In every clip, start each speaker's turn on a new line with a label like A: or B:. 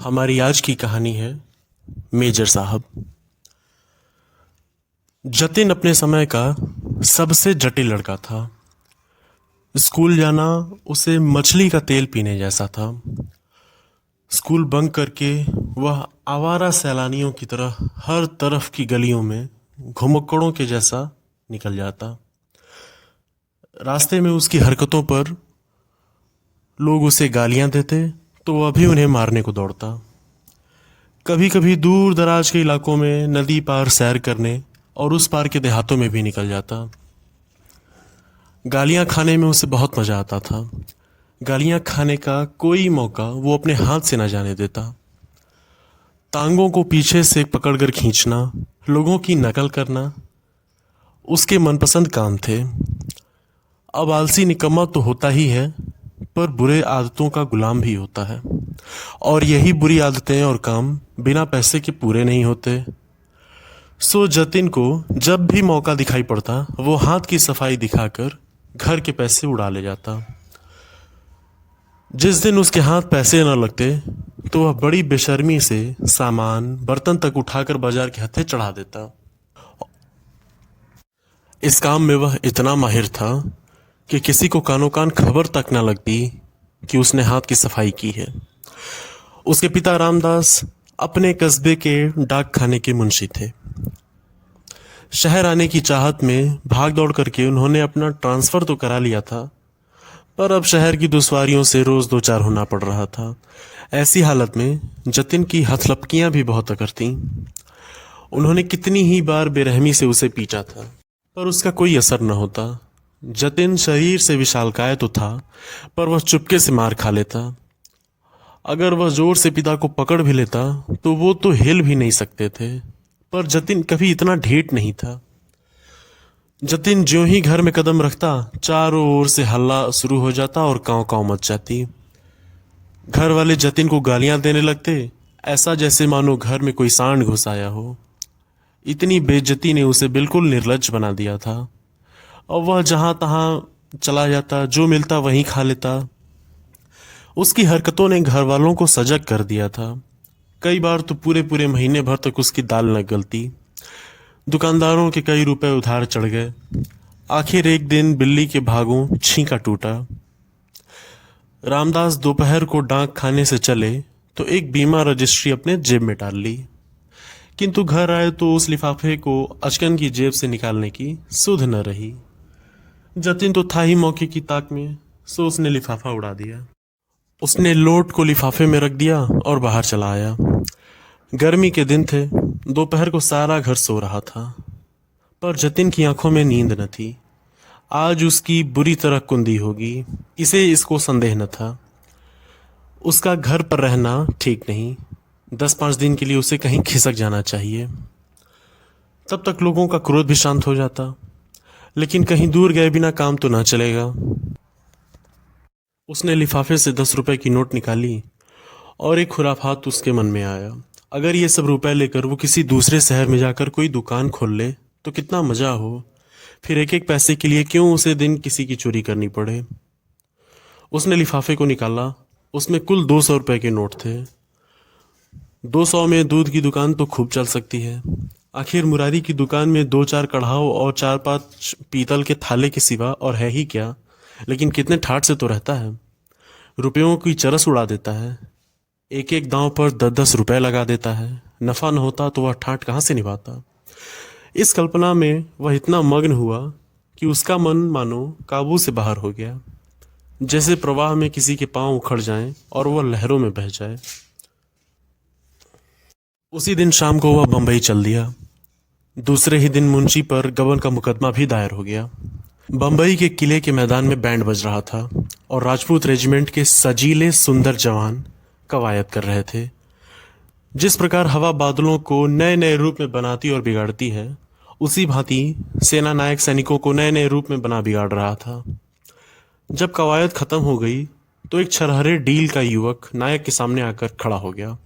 A: हमारी आज की कहानी है मेजर साहब। जतिन अपने समय का सबसे जटिल लड़का था। स्कूल जाना उसे मछली का तेल पीने जैसा था। स्कूल बंक करके वह आवारा सैलानियों की तरह हर तरफ की गलियों में घुमक्कड़ों के जैसा निकल जाता। रास्ते में उसकी हरकतों पर लोग उसे गालियां देते तो वह भी उन्हें मारने को दौड़ता। कभी कभी दूर दराज के इलाकों में नदी पार सैर करने और उस पार के देहातों में भी निकल जाता। गालियां खाने में उसे बहुत मजा आता था। गालियां खाने का कोई मौका वो अपने हाथ से न जाने देता। टांगों को पीछे से पकड़कर खींचना, लोगों की नकल करना उसके मनपसंद काम थे। अब आलसी निकम्मा तो होता ही है, पर बुरे आदतों का गुलाम भी होता है, और यही बुरी आदतें और काम बिना पैसे के पूरे नहीं होते। सो जतिन को जब भी मौका दिखाई पड़ता वो हाथ की सफाई दिखाकर घर के पैसे उड़ा ले जाता। जिस दिन उसके हाथ पैसे न लगते तो वह बड़ी बेशर्मी से सामान बर्तन तक उठाकर बाजार के हत्थे चढ़ा देता। इस काम में वह इतना माहिर था कि किसी को कानो कान खबर तक न लगती कि उसने हाथ की सफाई की है। उसके पिता रामदास अपने कस्बे के डाक खाने के मुंशी थे। शहर आने की चाहत में भाग दौड़ करके उन्होंने अपना ट्रांसफर तो करा लिया था, पर अब शहर की दुश्वारियों से रोज दो चार होना पड़ रहा था। ऐसी हालत में जतिन की हथलपकियां भी बहुत अकड़ती। उन्होंने कितनी ही बार बेरहमी से उसे पीटा था, पर उसका कोई असर न होता। जतिन शरीर से विशालकाय तो था, पर वह चुपके से मार खा लेता। अगर वह जोर से पिता को पकड़ भी लेता तो वो तो हिल भी नहीं सकते थे। पर जतिन कभी इतना ढीठ नहीं था। जतिन ज्यों ही घर में कदम रखता, चारों ओर से हल्ला शुरू हो जाता और कांव कांव मच जाती। घर वाले जतिन को गालियां देने लगते, ऐसा जैसे मानो घर में कोई सांड घुस आया हो। इतनी बेइज्जती ने उसे बिल्कुल निर्लज्ज बना दिया था, और वह जहां तहां चला जाता, जो मिलता वहीं खा लेता। उसकी हरकतों ने घर वालों को सजग कर दिया था। कई बार तो पूरे पूरे महीने भर तक उसकी दाल न गलती। दुकानदारों के कई रुपए उधार चढ़ गए। आखिर एक दिन बिल्ली के भागों छींका टूटा। रामदास दोपहर को डाक खाने से चले तो एक बीमा रजिस्ट्री अपने जेब में डाल ली, किंतु घर आए तो उस लिफाफे को अचकन की जेब से निकालने की सुध न रही। जतिन तो था ही मौके की ताक में, सो उसने लिफाफा उड़ा दिया। उसने लोट को लिफाफे में रख दिया और बाहर चला आया। गर्मी के दिन थे, दोपहर को सारा घर सो रहा था, पर जतिन की आंखों में नींद न थी। आज उसकी बुरी तरह कुंदी होगी, इसको संदेह न था। उसका घर पर रहना ठीक नहीं। 10-5 दिन के लिए उसे कहीं खिसक जाना चाहिए, तब तक लोगों का क्रोध भी शांत हो जाता। लेकिन कहीं दूर गए बिना काम तो ना चलेगा। उसने लिफाफे से 10 रुपए की नोट निकाली और एक खुराफात उसके मन में आया। अगर ये सब रुपए लेकर वो किसी दूसरे शहर में जाकर कोई दुकान खोल ले तो कितना मजा हो। फिर एक एक पैसे के लिए क्यों उसे दिन किसी की चोरी करनी पड़े। उसने लिफाफे को निकाला, उसमें कुल 200 रुपए के नोट थे। 200 में दूध की दुकान तो खूब चल सकती है। आखिर मुरारी की दुकान में 2-4 कढ़ाओ और 4-5 पीतल के थाले के सिवा और है ही क्या। लेकिन कितने ठाठ से तो रहता है, रुपयों की चरस उड़ा देता है। एक एक दांव पर 10-10 रुपए लगा देता है। नफा न होता तो वह ठाठ कहाँ से निभाता। इस कल्पना में वह इतना मग्न हुआ कि उसका मन मानो काबू से बाहर हो गया, जैसे प्रवाह में किसी के पांव उखड़ जाएं और वह लहरों में बह जाए। उसी दिन शाम को वह बंबई चल दिया। दूसरे ही दिन मुंशी पर गबन का मुकदमा भी दायर हो गया। बंबई के किले के मैदान में बैंड बज रहा था और राजपूत रेजिमेंट के सजीले सुंदर जवान कवायद कर रहे थे। जिस प्रकार हवा बादलों को नए नए रूप में बनाती और बिगाड़ती है, उसी भांति सेना नायक सैनिकों को नए नए रूप में बना बिगाड़ रहा था। जब कवायद खत्म हो गई तो एक छरहरे डील का युवक नायक के सामने आकर खड़ा हो गया।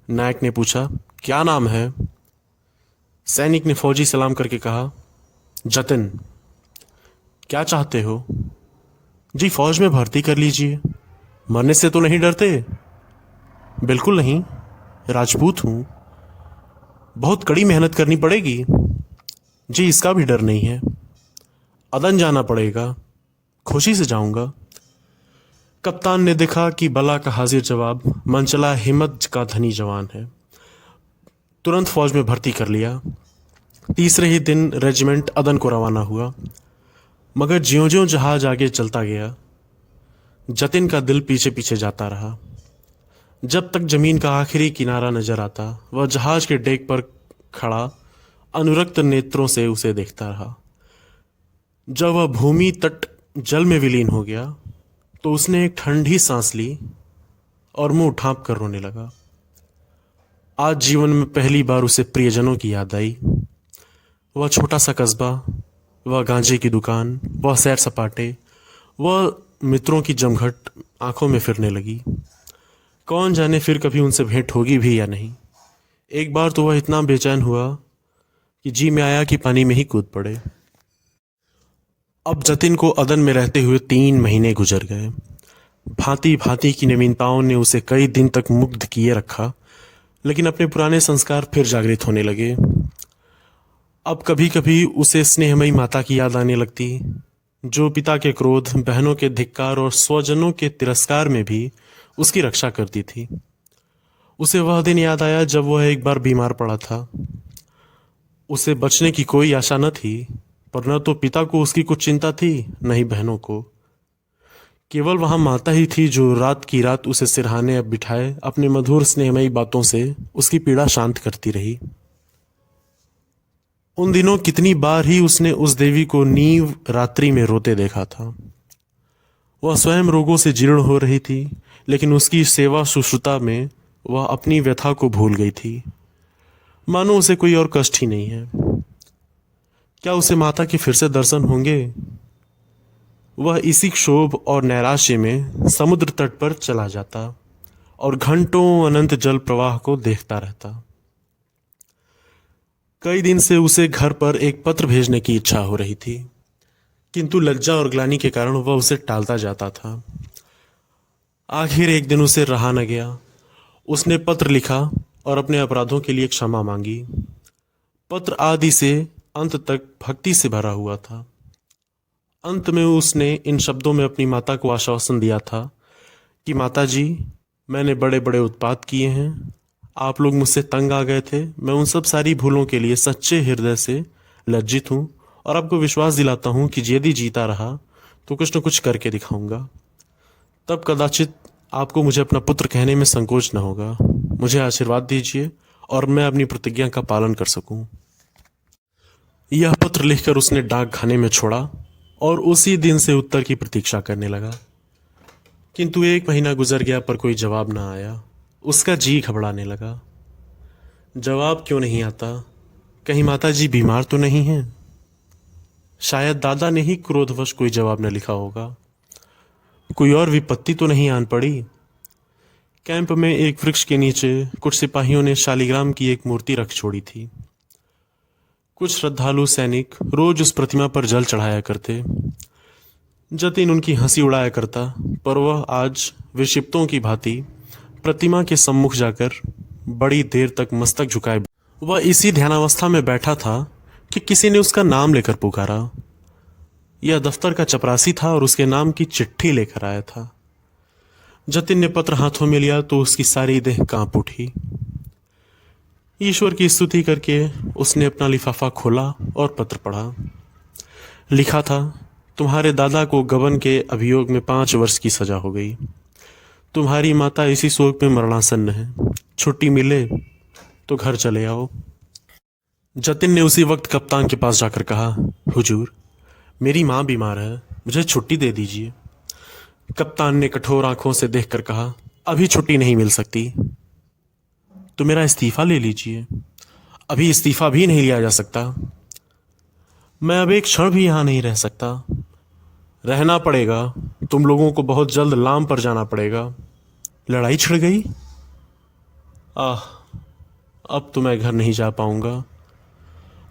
A: नायक ने पूछा, क्या नाम है? सैनिक ने फौजी सलाम करके कहा, जतिन। क्या चाहते हो? जी फौज में भर्ती कर लीजिए। मरने से तो नहीं डरते? बिल्कुल नहीं, राजपूत हूँ। बहुत कड़ी मेहनत करनी पड़ेगी। जी, इसका भी डर नहीं है। अदन जाना पड़ेगा, खुशी से जाऊंगा। कप्तान ने देखा कि बला का हाजिर जवाब मनचला हिम्मत का धनी जवान है। तुरंत फौज में भर्ती कर लिया। तीसरे ही दिन रेजिमेंट अदन को रवाना हुआ। मगर ज्यों ज्यों जहाज आगे चलता गया, जतिन का दिल पीछे पीछे जाता रहा। जब तक जमीन का आखिरी किनारा नजर आता, वह जहाज के डेक पर खड़ा अनुरक्त नेत्रों से उसे देखता रहा। जब वह भूमि तट जल में विलीन हो गया तो उसने एक ठंडी सांस ली और मुंह ढांप कर रोने लगा। आज जीवन में पहली बार उसे प्रियजनों की याद आई। वह छोटा सा कस्बा, वह गांजे की दुकान, वह सैर सपाटे, वह मित्रों की जमघट आंखों में फिरने लगी। कौन जाने फिर कभी उनसे भेंट होगी भी या नहीं। एक बार तो वह इतना बेचैन हुआ कि जी में आया कि पानी में ही कूद पड़े। अब जतिन को अदन में रहते हुए 3 महीने गुजर गए। भांति भांति की नवीनताओं ने उसे कई दिन तक मुग्ध किए रखा, लेकिन अपने पुराने संस्कार फिर जागृत होने लगे। अब कभी कभी उसे स्नेहमयी माता की याद आने लगती, जो पिता के क्रोध, बहनों के धिक्कार और स्वजनों के तिरस्कार में भी उसकी रक्षा करती थी। उसे वह दिन याद आया जब वह एक बार बीमार पड़ा था। उसे बचने की कोई आशा न थी, पर न तो पिता को उसकी कुछ चिंता थी, न ही बहनों को। केवल वहां माता ही थी जो रात की रात उसे सिरहाने अब बिठाए अपने मधुर स्नेहमयी बातों से उसकी पीड़ा शांत करती रही। उन दिनों कितनी बार ही उसने उस देवी को नींव रात्रि में रोते देखा था। वह स्वयं रोगों से जीर्ण हो रही थी, लेकिन उसकी सेवा शुश्रूषा में वह अपनी व्यथा को भूल गई थी, मानो उसे कोई और कष्ट ही नहीं है। क्या उसे माता के फिर से दर्शन होंगे? वह इसी क्षोभ और नैराश्य में समुद्र तट पर चला जाता और घंटों अनंत जल प्रवाह को देखता रहता। कई दिन से उसे घर पर एक पत्र भेजने की इच्छा हो रही थी, किंतु लज्जा और ग्लानि के कारण वह उसे टालता जाता था। आखिर एक दिन उसे रहा न गया। उसने पत्र लिखा और अपने अपराधों के लिए क्षमा मांगी। पत्र आदि से अंत तक भक्ति से भरा हुआ था। अंत में उसने इन शब्दों में अपनी माता को आश्वासन दिया था कि माता जी, मैंने बड़े बड़े उत्पात किए हैं, आप लोग मुझसे तंग आ गए थे। मैं उन सब सारी भूलों के लिए सच्चे हृदय से लज्जित हूँ और आपको विश्वास दिलाता हूँ कि यदि जीता रहा तो कुछ न कुछ करके दिखाऊंगा। तब कदाचित आपको मुझे अपना पुत्र कहने में संकोच न होगा। मुझे आशीर्वाद दीजिए और मैं अपनी प्रतिज्ञा का पालन कर सकूं। यह पत्र लिखकर उसने डाक खाने में छोड़ा और उसी दिन से उत्तर की प्रतीक्षा करने लगा। किंतु 1 महीना गुजर गया पर कोई जवाब न आया। उसका जी घबराने लगा। जवाब क्यों नहीं आता? कहीं माता जी बीमार तो नहीं हैं? शायद दादा ने ही क्रोधवश कोई जवाब न लिखा होगा। कोई और विपत्ति तो नहीं आन पड़ी? कैंप में एक वृक्ष के नीचे कुछ सिपाहियों ने शालिग्राम की एक मूर्ति रख छोड़ी थी। कुछ श्रद्धालु सैनिक रोज उस प्रतिमा पर जल चढ़ाया करते। जतिन उनकी हंसी उड़ाया करता, पर वह आज विक्षिप्तों की भांति प्रतिमा के सम्मुख जाकर बड़ी देर तक मस्तक झुकाए वह इसी ध्यानावस्था में बैठा था कि किसी ने उसका नाम लेकर पुकारा। यह दफ्तर का चपरासी था और उसके नाम की चिट्ठी लेकर आया था। जतिन ने पत्र हाथों में लिया तो उसकी सारी देह कांप उठी। ईश्वर की स्तुति करके उसने अपना लिफाफा खोला और पत्र पढ़ा। लिखा था, तुम्हारे दादा को गबन के अभियोग में 5 वर्ष की सजा हो गई। तुम्हारी माता इसी शोक में मरणासन्न है। छुट्टी मिले तो घर चले आओ। जतिन ने उसी वक्त कप्तान के पास जाकर कहा, हुजूर, मेरी माँ बीमार है, मुझे छुट्टी दे दीजिए। कप्तान ने कठोर आंखों से देखकर कहा, अभी छुट्टी नहीं मिल सकती, तो मेरा इस्तीफा ले लीजिए। अभी इस्तीफा भी नहीं लिया जा सकता। मैं अब एक क्षण भी यहां नहीं रह सकता। रहना पड़ेगा। तुम लोगों को बहुत जल्द लाम पर जाना पड़ेगा। लड़ाई छिड़ गई? अब तो मैं घर नहीं जा पाऊंगा।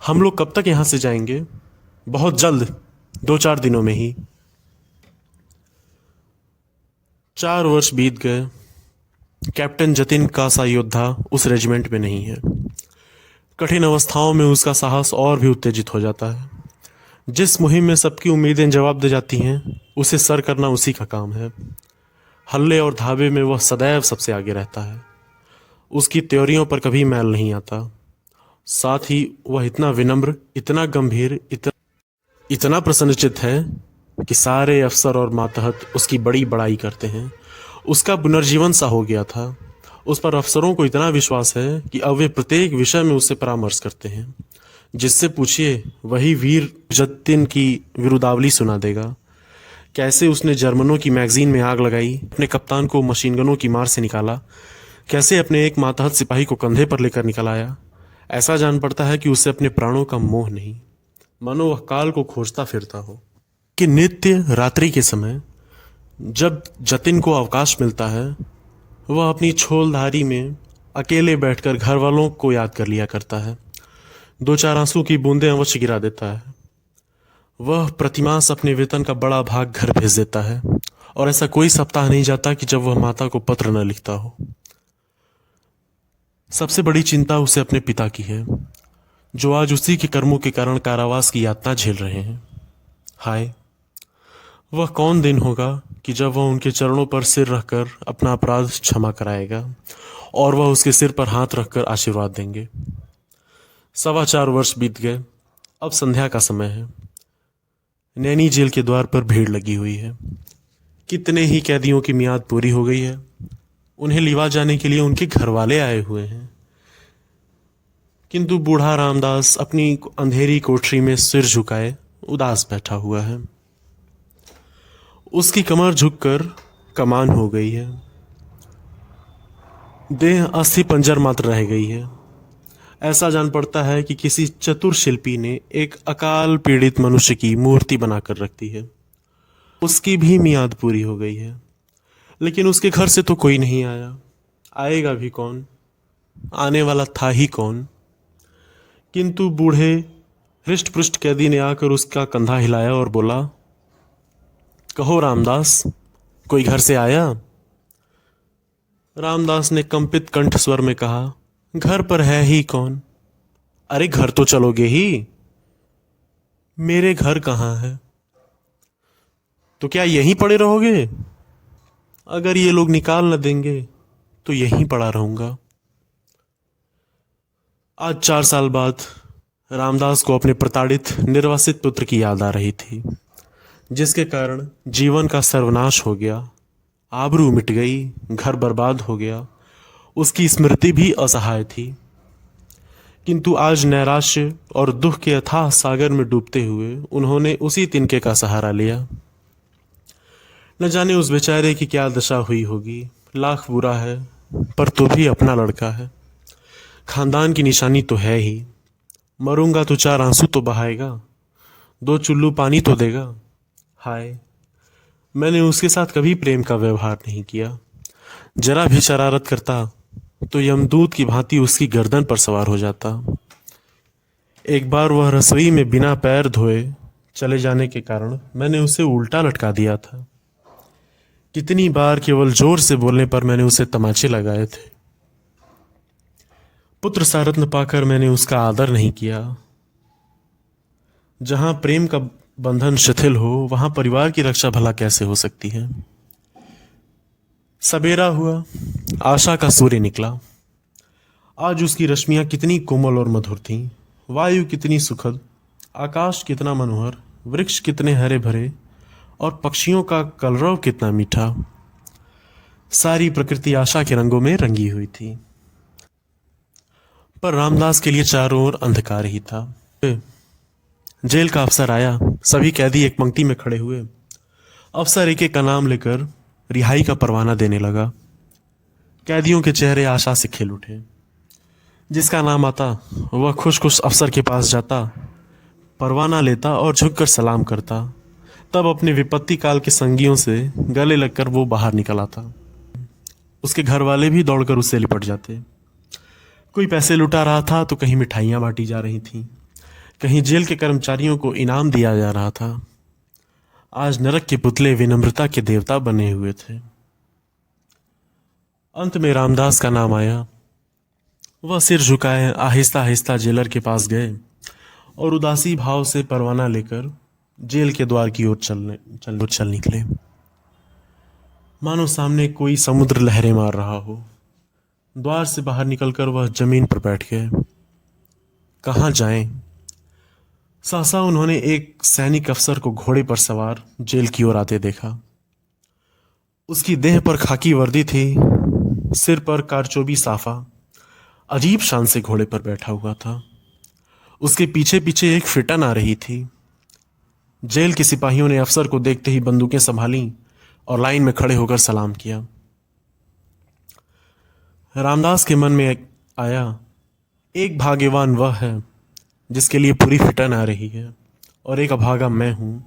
A: हम लोग कब तक यहां से जाएंगे? बहुत जल्द, 2-4 दिनों में ही। 4 वर्ष बीत गए। कैप्टन जतिन का सा योद्धा उस रेजिमेंट में नहीं है। कठिन अवस्थाओं में उसका साहस और भी उत्तेजित हो जाता है। जिस मुहिम में सबकी उम्मीदें जवाब दे जाती हैं, उसे सर करना उसी का काम है। हल्ले और धाबे में वह सदैव सबसे आगे रहता है। उसकी त्योरियों पर कभी मैल नहीं आता। साथ ही वह इतना विनम्र, इतना गंभीर, इतना प्रसन्नचित्त है कि सारे अफसर और मातहत उसकी बड़ी बड़ाई करते हैं। उसका पुनर्जीवन सा हो गया था। उस पर अफसरों को इतना विश्वास है कि अब वे प्रत्येक विषय में उससे परामर्श करते हैं। जिससे पूछिए वही वीर जतिन की विरुदावली सुना देगा। कैसे उसने जर्मनों की मैगजीन में आग लगाई, अपने कप्तान को मशीनगनों की मार से निकाला, कैसे अपने एक मातहत सिपाही को कंधे पर लेकर निकल आया। ऐसा जान पड़ता है कि उसे अपने प्राणों का मोह नहीं, मानो वह काल को खोजता फिरता हो। कि नित्य रात्रि के समय जब जतिन को अवकाश मिलता है, वह अपनी छोलधारी में अकेले बैठकर घर वालों को याद कर लिया करता है। दो चार आंसू की बूंदें अवश्य गिरा देता है। वह प्रतिमास अपने वेतन का बड़ा भाग घर भेज देता है और ऐसा कोई सप्ताह नहीं जाता कि जब वह माता को पत्र न लिखता हो। सबसे बड़ी चिंता उसे अपने पिता की है, जो आज उसी के कर्मों के कारण कारावास की यातना झेल रहे हैं। हाय, वह कौन दिन होगा कि जब वह उनके चरणों पर सिर रखकर अपना अपराध क्षमा कराएगा और वह उसके सिर पर हाथ रखकर आशीर्वाद देंगे। 4.25 वर्ष बीत गए। अब संध्या का समय है। नैनी जेल के द्वार पर भीड़ लगी हुई है। कितने ही कैदियों की मियाद पूरी हो गई है। उन्हें लिवा जाने के लिए उनके घर वाले आए हुए हैं, किंतु बूढ़ा रामदास अपनी अंधेरी कोठरी में सिर झुकाए उदास बैठा हुआ है। उसकी कमर झुककर कमान हो गई है। देह अस्थि पंजर मात्र रह गई है। ऐसा जान पड़ता है कि किसी चतुर शिल्पी ने एक अकाल पीड़ित मनुष्य की मूर्ति बनाकर रख दी है। उसकी भी मियाद पूरी हो गई है, लेकिन उसके घर से तो कोई नहीं आया। आएगा भी कौन? आने वाला था ही कौन? किंतु बूढ़े हृष्ट पृष्ठ कैदी ने आकर उसका कंधा हिलाया और बोला, कहो रामदास, कोई घर से आया? रामदास ने कंपित कंठ स्वर में कहा, घर पर है ही कौन? अरे घर तो चलोगे ही। मेरे घर कहाँ है? तो क्या यहीं पड़े रहोगे? अगर ये लोग निकाल न देंगे तो यहीं पड़ा रहूंगा। आज 4 साल बाद रामदास को अपने प्रताड़ित निर्वासित पुत्र की याद आ रही थी, जिसके कारण जीवन का सर्वनाश हो गया, आबरू मिट गई, घर बर्बाद हो गया। उसकी स्मृति भी असहाय थी। किंतु आज नैराश्य और दुख के अथाह सागर में डूबते हुए उन्होंने उसी तिनके का सहारा लिया। न जाने उस बेचारे की क्या दशा हुई होगी। लाख बुरा है, पर तो भी अपना लड़का है। खानदान की निशानी तो है ही। मरूंगा तो 4 आंसू तो बहाएगा, 2 चुल्लू पानी तो देगा। हाय, मैंने उसके साथ कभी प्रेम का व्यवहार नहीं किया। जरा भी शरारत करता तो यमदूत की भांति उसकी गर्दन पर सवार हो जाता। एक बार वह रसोई में बिना पैर धोए चले जाने के कारण मैंने उसे उल्टा लटका दिया था। कितनी बार केवल जोर से बोलने पर मैंने उसे तमाचे लगाए थे। पुत्र सा रत्न पाकर मैंने उसका आदर नहीं किया। जहां प्रेम का बंधन शिथिल हो, वहां परिवार की रक्षा भला कैसे हो सकती है। सवेरा हुआ, आशा का सूर्य निकला। आज उसकी रश्मियां कितनी कोमल और मधुर थीं। वायु कितनी सुखद, आकाश कितना मनोहर, वृक्ष कितने हरे भरे और पक्षियों का कलरव कितना मीठा। सारी प्रकृति आशा के रंगों में रंगी हुई थी। पर रामदास के लिए चारों ओर अंधकार ही था। जेल का अफसर आया। सभी कैदी एक पंक्ति में खड़े हुए। अफसर एक एक का नाम लेकर रिहाई का परवाना देने लगा। कैदियों के चेहरे आशा से खिल उठे। जिसका नाम आता वह खुश खुश अफसर के पास जाता, परवाना लेता और झुककर सलाम करता। तब अपने विपत्ति काल के संगियों से गले लगकर वो बाहर निकल आता। उसके घर वाले भी दौड़कर उससे लिपट जाते। कोई पैसे लुटा रहा था तो कहीं मिठाइयाँ बांटी जा रही थीं, कहीं जेल के कर्मचारियों को इनाम दिया जा रहा था। आज नरक के पुतले विनम्रता के देवता बने हुए थे। अंत में रामदास का नाम आया। वह सिर झुकाए आहिस्ता आहिस्ता जेलर के पास गए और उदासी भाव से परवाना लेकर जेल के द्वार की ओर चल निकले। मानो सामने कोई समुद्र लहरें मार रहा हो। द्वार से बाहर निकलकर वह जमीन पर बैठ गए। कहाँ जाएं? सहसा उन्होंने एक सैनिक अफसर को घोड़े पर सवार जेल की ओर आते देखा। उसकी देह पर खाकी वर्दी थी, सिर पर कारचोबी साफा, अजीब शान से घोड़े पर बैठा हुआ था। उसके पीछे पीछे एक फिटन आ रही थी। जेल के सिपाहियों ने अफसर को देखते ही बंदूकें संभाली और लाइन में खड़े होकर सलाम किया। रामदास के मन में आया, एक भाग्यवान वह है जिसके लिए पूरी फिटन आ रही है, और एक अभागा मैं हूं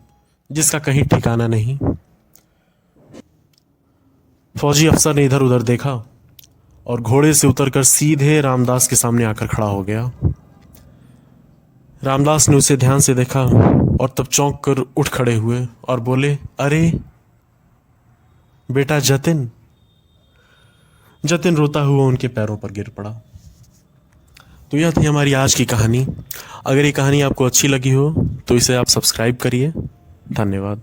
A: जिसका कहीं ठिकाना नहीं। फौजी अफसर ने इधर उधर देखा और घोड़े से उतरकर सीधे रामदास के सामने आकर खड़ा हो गया। रामदास ने उसे ध्यान से देखा और तब चौंक कर उठ खड़े हुए और बोले, अरे बेटा जतिन। जतिन रोता हुआ उनके पैरों पर गिर पड़ा। तो यह थी हमारी आज की कहानी। अगर ये कहानी आपको अच्छी लगी हो तो इसे आप सब्सक्राइब करिए। धन्यवाद।